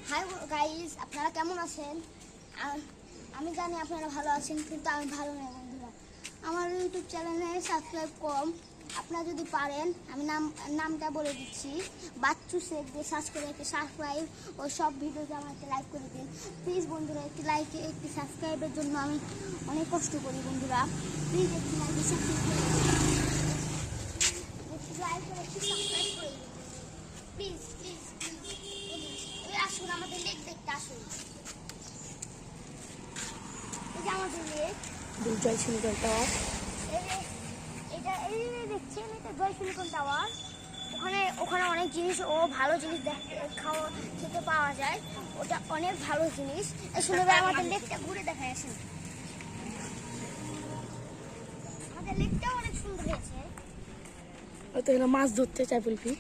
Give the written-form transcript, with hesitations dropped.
Hi guys, আপনারা কেমন আছেন? আমি জানি আপনারা ভালো আছেন, কিন্তু আমি ভালো নই বন্ধুরা। আমার ইউটিউব চ্যানেলে সাবস্ক্রাইব কম। আপনারা যদি পারেন, আমি নামটা বলে দিচ্ছি, বাচ্চু শেখ দিয়ে সার্চ করে একটি সাবস্ক্রাইব ও সব ভিডিওতে আমাকে লাইক করে দিন প্লিজ বন্ধুরা। একটি লাইকে একটি সাবস্ক্রাইবের জন্য আমি অনেক কষ্ট করি বন্ধুরা। প্লিজ একটি লাইক সাবস্ক্রাইব করে দিন, একটি লাইক করে একটি সাবস্ক্রাইব করে দিন প্লিজ প্লিজ প্লিজ। আসুন আমাদের লেক দেখতে আসুন। এই যে আমাদের লেক জয়সিংহন টাওয়ার। এটা এই দেখছেন, এটা জয়সিংহন টাওয়ার। ওখানে অনেক জিনিস ও ভালো জিনিস খেতে পাওয়া যায়, ওটা অনেক ভালো জিনিস। আসলে আমাদের লেকটা ঘুরে দেখায় আসুন। আমাদের লেকটাও অনেক সুন্দর হয়েছে। মাছ ধরতে চাই বলবি।